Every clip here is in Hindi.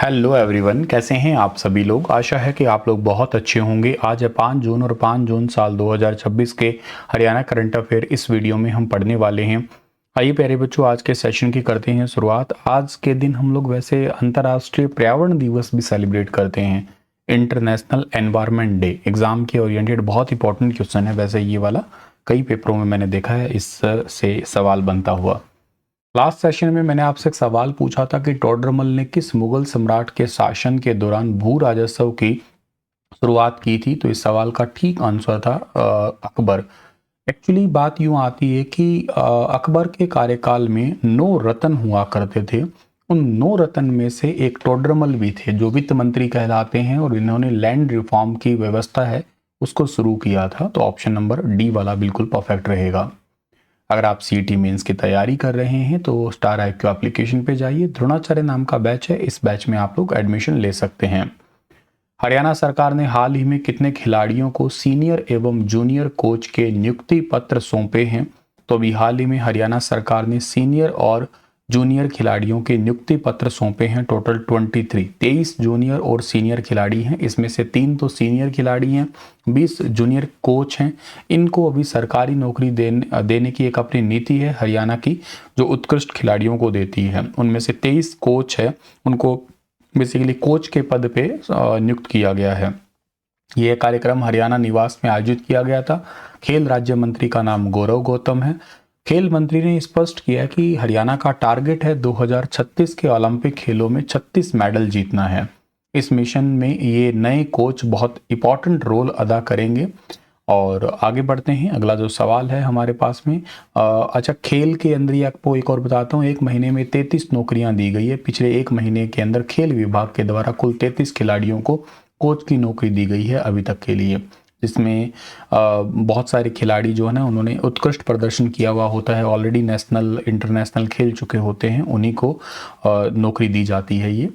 हेलो एवरीवन, कैसे हैं आप सभी लोग। आशा है कि आप लोग बहुत अच्छे होंगे। आज है 5 जून और 5 जून साल 2026 के हरियाणा करंट अफेयर इस वीडियो में हम पढ़ने वाले हैं। आइए प्यारे बच्चों, आज के सेशन की करते हैं शुरुआत। आज के दिन हम लोग वैसे अंतर्राष्ट्रीय पर्यावरण दिवस भी सेलिब्रेट करते हैं, इंटरनेशनल एनवायरनमेंट डे। एग्जाम के ओरिएंटेड बहुत इंपॉर्टेंट क्वेश्चन है वैसे ये वाला, कई पेपरों में मैंने देखा है इससे सवाल बनता हुआ। लास्ट सेशन में मैंने आपसे एक सवाल पूछा था कि टोडरमल ने किस मुगल सम्राट के शासन के दौरान भू राजस्व की शुरुआत की थी। तो इस सवाल का ठीक आंसर था अकबर। एक्चुअली बात यूं आती है कि अकबर के कार्यकाल में 9 रत्न हुआ करते थे। उन 9 रत्न में से एक टोडरमल भी थे जो वित्त मंत्री कहलाते हैं, और इन्होंने लैंड रिफॉर्म की व्यवस्था है उसको शुरू किया था। तो ऑप्शन नंबर डी वाला बिल्कुल परफेक्ट रहेगा। अगर आप सीईटी मेंस की तैयारी कर रहे हैं तो स्टार IQ एप्लीकेशन पे जाइए। द्रोणाचार्य नाम का बैच है, इस बैच में आप लोग एडमिशन ले सकते हैं। हरियाणा सरकार ने हाल ही में कितने खिलाड़ियों को सीनियर एवं जूनियर कोच के नियुक्ति पत्र सौंपे हैं। तो अभी हाल ही में हरियाणा सरकार ने सीनियर और जूनियर खिलाड़ियों के नियुक्ति पत्र सौंपे हैं। टोटल 23 जूनियर और सीनियर खिलाड़ी हैं। इसमें से 3 तो सीनियर खिलाड़ी हैं, 20 जूनियर कोच हैं। इनको अभी सरकारी नौकरी देने की एक अपनी नीति है हरियाणा की, जो उत्कृष्ट खिलाड़ियों को देती है। उनमें से 23 कोच है, उनको बेसिकली कोच के पद पे नियुक्त किया गया है। यह कार्यक्रम हरियाणा निवास में आयोजित किया गया था। खेल राज्य मंत्री का नाम गौरव गौतम है। खेल मंत्री ने स्पष्ट किया कि हरियाणा का टारगेट है 2036 के ओलंपिक खेलों में 36 मेडल जीतना है। इस मिशन में ये नए कोच बहुत इंपॉर्टेंट रोल अदा करेंगे। और आगे बढ़ते हैं, अगला जो सवाल है हमारे पास में अच्छा, खेल के अंदर ही आपको एक और बताता हूँ। एक महीने में 33 नौकरियां दी गई है। पिछले एक महीने के अंदर खेल विभाग के द्वारा कुल 33 खिलाड़ियों को कोच की नौकरी दी गई है अभी तक के लिए, जिसमें बहुत सारे खिलाड़ी जो है ना उन्होंने उत्कृष्ट प्रदर्शन किया हुआ होता है, ऑलरेडी नेशनल इंटरनेशनल खेल चुके होते हैं, उन्हीं को नौकरी दी जाती है। ये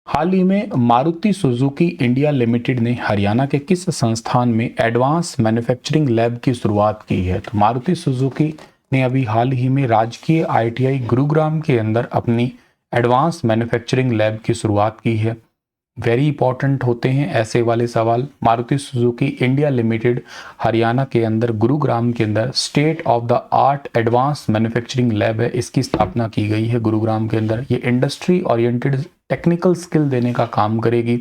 हाल ही में मारुति सुजुकी इंडिया लिमिटेड ने हरियाणा के किस संस्थान में एडवांस मैन्युफैक्चरिंग लैब की शुरुआत की है। तो मारुति सुजुकी ने अभी हाल ही में राजकीय ITI गुरुग्राम के अंदर अपनी एडवांस मैन्युफैक्चरिंग लैब की शुरुआत की है। वेरी इंपॉर्टेंट होते हैं ऐसे वाले सवाल। Maruti Suzuki India limited Haryana के अंदर गुरुग्राम के अंदर state of the art advance manufacturing lab है, इसकी स्थापना की गई है गुरुग्राम के अंदर। ये इंडस्ट्री ओरिएंटेड टेक्निकल स्किल देने का काम करेगी।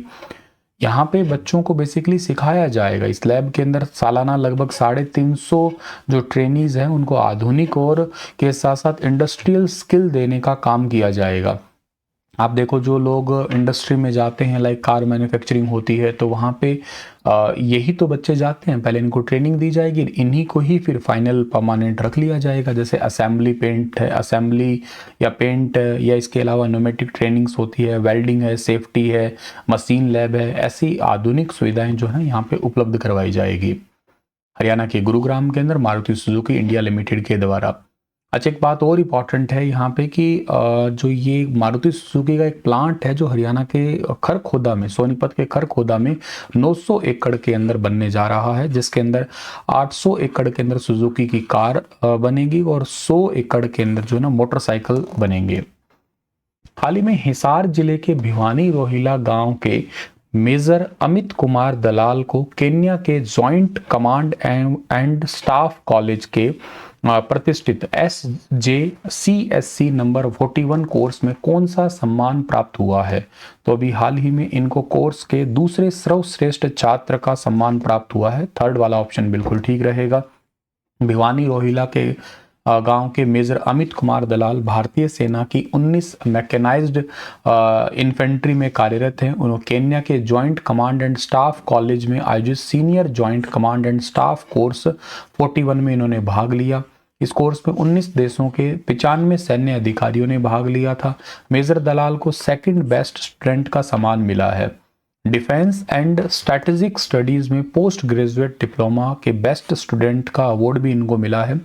यहाँ पे बच्चों को बेसिकली सिखाया जाएगा। इस लैब के अंदर सालाना लगभग 350 जो ट्रेनीज हैं उनको आधुनिक और के साथ साथ इंडस्ट्रियल स्किल देने का काम किया जाएगा। आप देखो, जो लोग इंडस्ट्री में जाते हैं, लाइक कार मैन्युफैक्चरिंग होती है, तो वहाँ पे यही तो बच्चे जाते हैं। पहले इनको ट्रेनिंग दी जाएगी, इन्हीं को ही फिर फाइनल परमानेंट रख लिया जाएगा। जैसे असेंबली पेंट है, असेंबली या पेंट, या इसके अलावा न्यूमेटिक ट्रेनिंग्स होती है, वेल्डिंग है, सेफ्टी है, मशीन लैब है। ऐसी आधुनिक सुविधाएं जो है यहाँ पे उपलब्ध करवाई जाएगी हरियाणा के गुरुग्राम के अंदर मारुति सुजुकी इंडिया लिमिटेड के द्वारा। अच्छा, एक बात और इम्पॉर्टेंट है यहाँ पे कि जो ये मारुति सुजुकी का एक प्लांट है जो हरियाणा के खरखोदा में, सोनीपत के खरखोदा में 900 एकड़ के अंदर बनने जा रहा है, जिसके अंदर 800 एकड़ के अंदर सुजुकी की कार बनेगी और 100 एकड़ के अंदर जो है ना मोटरसाइकिल बनेंगे। हाल ही में हिसार जिले के भिवानी रोहिला गांव के मेजर अमित कुमार दलाल को केन्या के joint command and staff college के प्रतिष्ठित SJCSC नंबर 41 कोर्स में कौन सा सम्मान प्राप्त हुआ है। तो अभी हाल ही में इनको कोर्स के दूसरे सर्वश्रेष्ठ छात्र का सम्मान प्राप्त हुआ है। थर्ड वाला ऑप्शन बिल्कुल ठीक रहेगा। भिवानी रोहिला के गांव के मेजर अमित कुमार दलाल भारतीय सेना की 19 मैकेनाइज्ड इन्फेंट्री में कार्यरत हैं। उन्होंने केन्या के joint command and staff college में आयोजित senior joint command and staff course 41 में इन्होंने भाग लिया। इस कोर्स में 19 देशों के 95 सैन्य अधिकारियों ने भाग लिया था। मेजर दलाल को सेकंड बेस्ट स्टूडेंट का सम्मान मिला है। डिफेंस एंड स्ट्रेटेजिक स्टडीज में पोस्ट ग्रेजुएट डिप्लोमा के बेस्ट स्टूडेंट का अवार्ड भी इनको मिला है।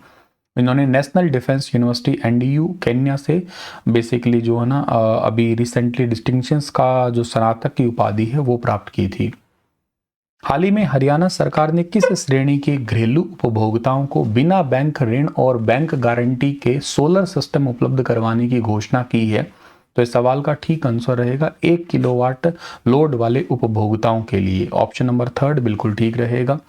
इन्होंने national defence university NDU Kenya से बेसिकली जो है ना अभी रिसेंटली डिस्टिंक्शंस का जो स्नातक की उपाधि है वो प्राप्त की थी। हाल ही में हरियाणा सरकार ने किस श्रेणी के घरेलू उपभोक्ताओं को बिना बैंक ऋण और बैंक गारंटी के सोलर सिस्टम उपलब्ध करवाने की घोषणा की है। तो इस सवाल का ठीक आंसर रहेगा 1 किलोवाट लोड वाले उपभोक्ताओं के लिए। ऑप्शन नंबर 3 बिल्कुल ठीक रहेगा।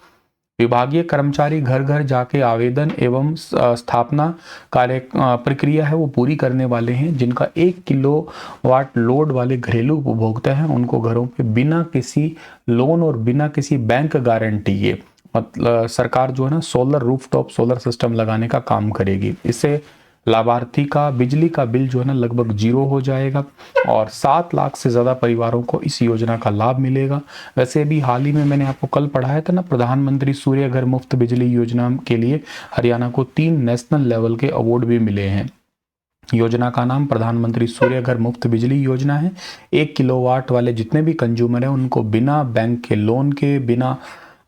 विभागीय कर्मचारी घर घर जाके आवेदन एवं स्थापना कार्य प्रक्रिया है वो पूरी करने वाले हैं। जिनका 1 किलोवाट लोड वाले घरेलू उपभोक्ता हैं उनको घरों पे बिना किसी लोन और बिना किसी बैंक गारंटी के मतलब सरकार जो है ना सोलर रूफटॉप सोलर सिस्टम लगाने का काम करेगी। इससे लाभार्थी का बिजली का बिल जो है ना लगभग 0 हो जाएगा और 7 लाख से ज़्यादा परिवारों को इस योजना का लाभ मिलेगा। वैसे भी हाल ही में मैंने आपको कल पढ़ाया था ना, प्रधानमंत्री सूर्य घर मुफ्त बिजली योजना के लिए हरियाणा को 3 नेशनल लेवल के अवार्ड भी मिले हैं। योजना का नाम प्रधानमंत्री सूर्य घर मुफ्त बिजली योजना है। 1 किलोवाट वाले जितने भी कंज्यूमर हैं उनको बिना बैंक के लोन के, बिना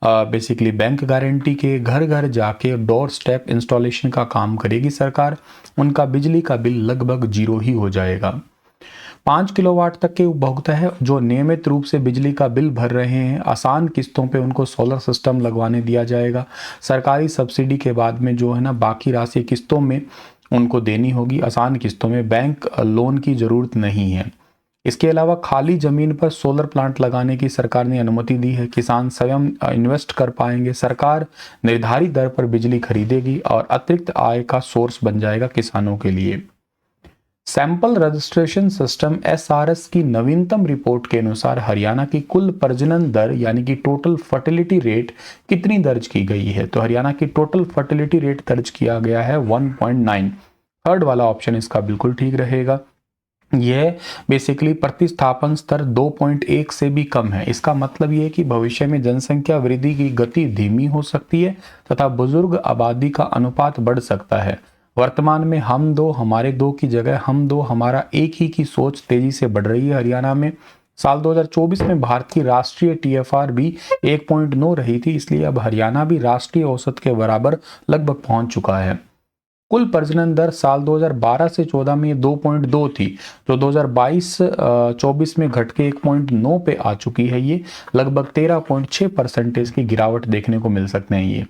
बेसिकली बैंक गारंटी के घर घर जाके डोर स्टेप इंस्टॉलेशन का काम करेगी सरकार। उनका बिजली का बिल लगभग 0 ही हो जाएगा। 5 किलोवाट तक के उपभोक्ता है जो नियमित रूप से बिजली का बिल भर रहे हैं, आसान किस्तों पे उनको सोलर सिस्टम लगवाने दिया जाएगा। सरकारी सब्सिडी के बाद में जो है ना बाकी राशि किस्तों में उनको देनी होगी, आसान किस्तों में, बैंक लोन की जरूरत नहीं है। इसके अलावा खाली जमीन पर सोलर प्लांट लगाने की सरकार ने अनुमति दी है। किसान स्वयं इन्वेस्ट कर पाएंगे। सरकार निर्धारित दर पर बिजली खरीदेगी और अतिरिक्त आय का सोर्स बन जाएगा किसानों के लिए। सैंपल रजिस्ट्रेशन सिस्टम SRS की नवीनतम रिपोर्ट के अनुसार हरियाणा की कुल प्रजनन दर यानी कि टोटल फर्टिलिटी रेट कितनी दर्ज की गई है? तो हरियाणा की टोटल फर्टिलिटी रेट दर्ज किया गया है 1.9। थर्ड वाला ऑप्शन इसका बिल्कुल ठीक रहेगा। यह बेसिकली प्रतिस्थापन स्तर 2.1 से भी कम है। इसका मतलब यह है कि भविष्य में जनसंख्या वृद्धि की गति धीमी हो सकती है तथा बुजुर्ग आबादी का अनुपात बढ़ सकता है। वर्तमान में हम दो हमारे दो की जगह हम दो हमारा एक ही की सोच तेजी से बढ़ रही है हरियाणा में। साल 2024 में भारत की राष्ट्रीय TFR भी 1.9 रही थी, इसलिए अब हरियाणा भी राष्ट्रीय औसत के बराबर लगभग पहुंच चुका है। कुल प्रजनन दर साल 2012 से 14 में 2.2 थी, जो 2022-24 में घट के 1.9 पे आ चुकी है। ये लगभग 13.6% की गिरावट देखने को मिल सकते हैं। ये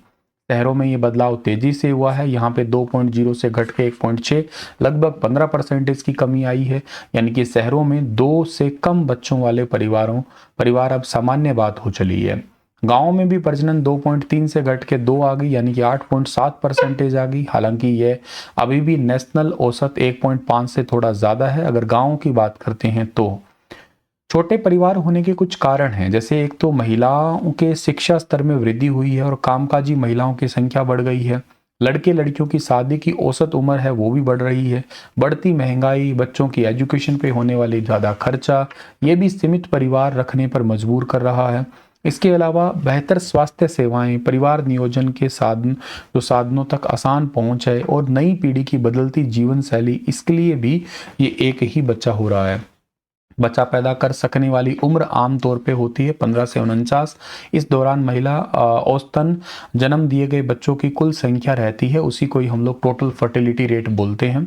शहरों में ये बदलाव तेजी से हुआ है। यहाँ पे 2.0 से घट के 1.6 लगभग 15% की कमी आई है। यानी कि शहरों में 2 से कम बच्चों वाले परिवार अब सामान्य बात हो चली है। गांवों में भी प्रजनन 2.3 से घट के 2 आ गई, यानी कि 8.7% आ गई। हालांकि यह अभी भी नेशनल औसत 1.5 से थोड़ा ज़्यादा है। अगर गांवों की बात करते हैं तो छोटे परिवार होने के कुछ कारण हैं, जैसे एक तो महिलाओं के शिक्षा स्तर में वृद्धि हुई है और कामकाजी महिलाओं की संख्या बढ़ गई है। लड़के लड़कियों की शादी की औसत उम्र है वो भी बढ़ रही है। बढ़ती महंगाई, बच्चों की एजुकेशन पे होने वाली ज़्यादा खर्चा, ये भी सीमित परिवार रखने पर मजबूर कर रहा है। इसके अलावा बेहतर स्वास्थ्य सेवाएं, परिवार नियोजन के साधनों तक आसान पहुंच है और नई पीढ़ी की बदलती जीवन शैली, इसके लिए भी ये एक ही बच्चा हो रहा है। बच्चा पैदा कर सकने वाली उम्र आमतौर पे होती है 15 से 49। इस दौरान महिला औसतन जन्म दिए गए बच्चों की कुल संख्या रहती है, उसी को ही हम लोग टोटल फर्टिलिटी रेट बोलते हैं।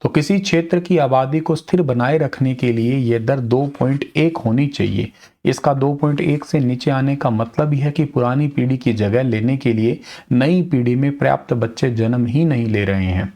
तो किसी क्षेत्र की आबादी को स्थिर बनाए रखने के लिए यह दर 2.1 होनी चाहिए। इसका 2.1 से नीचे आने का मतलब यह है कि पुरानी पीढ़ी की जगह लेने के लिए नई पीढ़ी में पर्याप्त बच्चे जन्म ही नहीं ले रहे हैं।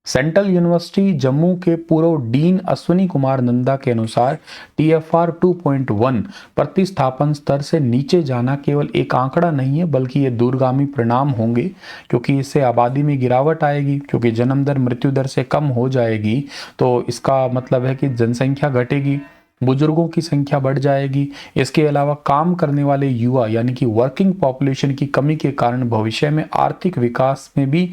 सेंट्रल यूनिवर्सिटी जम्मू के पूर्व डीन अश्विनी कुमार नंदा के अनुसार TFR 2.1 प्रतिस्थापन स्तर से नीचे जाना केवल एक आंकड़ा नहीं है, बल्कि ये दूरगामी परिणाम होंगे, क्योंकि इससे आबादी में गिरावट आएगी। क्योंकि जन्म दर मृत्यु दर से कम हो जाएगी तो इसका मतलब है कि जनसंख्या घटेगी, बुजुर्गों की संख्या बढ़ जाएगी। इसके अलावा काम करने वाले युवा यानी कि वर्किंग पॉपुलेशन की कमी के कारण भविष्य में आर्थिक विकास में भी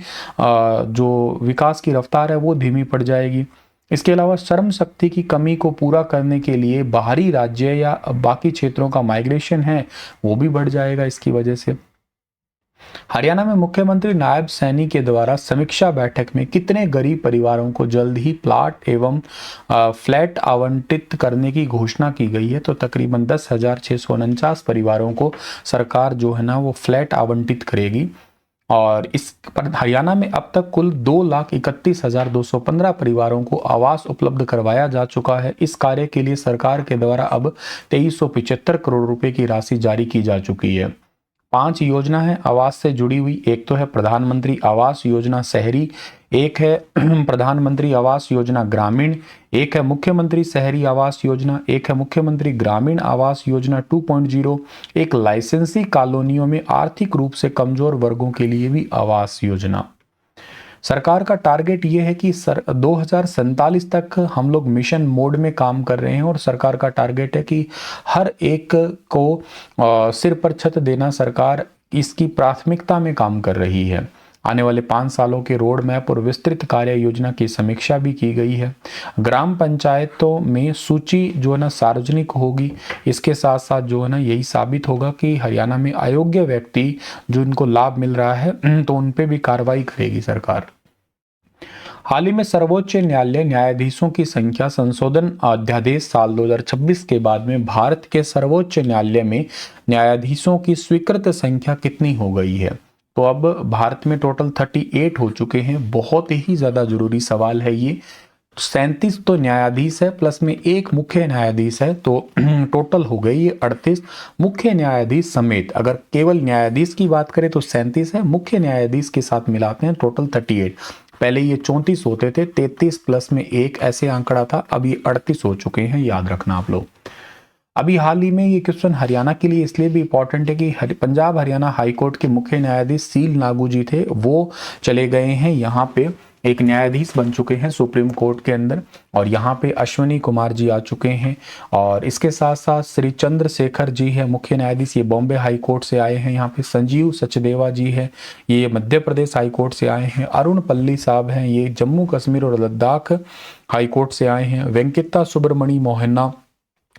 जो विकास की रफ्तार है वो धीमी पड़ जाएगी। इसके अलावा श्रम शक्ति की कमी को पूरा करने के लिए बाहरी राज्य या बाकी क्षेत्रों का माइग्रेशन है वो भी बढ़ जाएगा इसकी वजह से। हरियाणा में मुख्यमंत्री नायब सैनी के द्वारा समीक्षा बैठक में कितने गरीब परिवारों को जल्द ही प्लाट एवं फ्लैट आवंटित करने की घोषणा की गई है? तो तकरीबन 10,649 परिवारों को सरकार जो है ना वो फ्लैट आवंटित करेगी। और इस पर हरियाणा में अब तक कुल 2,31,215 परिवारों को आवास उपलब्ध करवाया जा चुका है। इस कार्य के लिए सरकार के द्वारा अब 2375 करोड़ रुपए की राशि जारी की जा चुकी है। 5 योजना है आवास से जुड़ी हुई। एक तो है प्रधानमंत्री आवास योजना शहरी, एक है प्रधानमंत्री आवास योजना ग्रामीण, एक है मुख्यमंत्री शहरी आवास योजना, एक है मुख्यमंत्री ग्रामीण आवास योजना 2.0, एक लाइसेंसी कॉलोनियों में आर्थिक रूप से कमजोर वर्गों के लिए भी आवास योजना। सरकार का टारगेट ये है कि 2047 तक हम लोग मिशन मोड में काम कर रहे हैं और सरकार का टारगेट है कि हर एक को सिर पर छत देना सरकार इसकी प्राथमिकता में काम कर रही है। आने वाले 5 सालों के रोड मैप और विस्तृत कार्य योजना की समीक्षा भी की गई है। ग्राम पंचायतों में सूची जो है ना सार्वजनिक होगी। इसके साथ साथ जो है ना यही साबित होगा कि हरियाणा में अयोग्य व्यक्ति जो इनको लाभ मिल रहा है तो उन पे भी कार्रवाई करेगी सरकार। हाल ही में सर्वोच्च न्यायालय न्यायाधीशों की संख्या संशोधन अध्यादेश साल 2026 के बाद में भारत के सर्वोच्च न्यायालय में न्यायाधीशों की स्वीकृत संख्या कितनी हो गई है। तो अब भारत में टोटल 38 हो चुके हैं। बहुत ही ज्यादा जरूरी सवाल है ये। 37 तो न्यायाधीश है प्लस में एक मुख्य न्यायाधीश है, तो टोटल हो गई ये 38 मुख्य न्यायाधीश समेत। अगर केवल न्यायाधीश की बात करें तो 37 है, मुख्य न्यायाधीश के साथ मिलाते हैं टोटल 38। पहले ये 34 होते थे, 33 प्लस में एक ऐसे आंकड़ा था, अब ये 38 हो चुके हैं, याद रखना आप लोग। अभी हाल ही में ये क्वेश्चन हरियाणा के लिए इसलिए भी इंपॉर्टेंट है कि पंजाब हरियाणा हाई कोर्ट के मुख्य न्यायाधीश सील नागू जी थे, वो चले गए हैं यहाँ पे एक न्यायाधीश बन चुके हैं सुप्रीम कोर्ट के अंदर, और यहाँ पे अश्वनी कुमार जी आ चुके हैं। और इसके साथ साथ श्री चंद्रशेखर जी है मुख्य न्यायाधीश, ये बॉम्बे हाई कोर्ट से आए हैं। यहाँ पे संजीव सचदेवा जी है, ये मध्य प्रदेश हाई कोर्ट से आए हैं। अरुण पल्ली साहब हैं, ये जम्मू कश्मीर और लद्दाख हाई कोर्ट से आए हैं। वेंकटा सुब्रमणी मोहन्ना,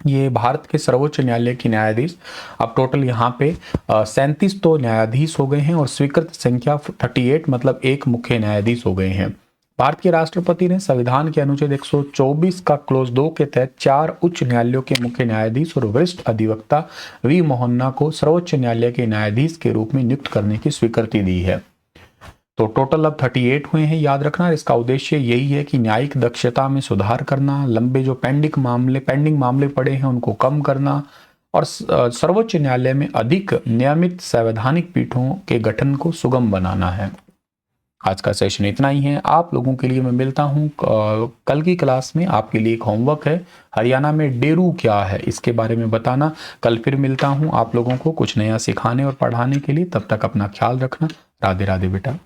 ये भारत के सर्वोच्च न्यायालय की न्यायाधीश। अब टोटल यहाँ पे 37 तो न्यायाधीश हो गए हैं और स्वीकृत संख्या 38 मतलब एक मुख्य न्यायाधीश हो गए हैं। भारत के राष्ट्रपति ने संविधान के अनुच्छेद 124 का क्लोज 2 के तहत 4 उच्च न्यायालयों के मुख्य न्यायाधीश और वरिष्ठ अधिवक्ता वी मोहन्ना को सर्वोच्च न्यायालय के न्यायाधीश के रूप में नियुक्त करने की स्वीकृति दी है। तो टोटल अब 38 हुए हैं, याद रखना। इसका उद्देश्य यही है कि न्यायिक दक्षता में सुधार करना, लंबे जो पेंडिंग मामले पड़े हैं उनको कम करना, और सर्वोच्च न्यायालय में अधिक नियमित संवैधानिक पीठों के गठन को सुगम बनाना है। आज का सेशन इतना ही है। आप लोगों के लिए मैं मिलता हूं कल की क्लास में। आपके लिए एक होमवर्क है, हरियाणा में डेरू क्या है इसके बारे में बताना। कल फिर मिलता हूं आप लोगों को कुछ नया सिखाने और पढ़ाने के लिए। तब तक अपना ख्याल रखना। राधे राधे बेटा।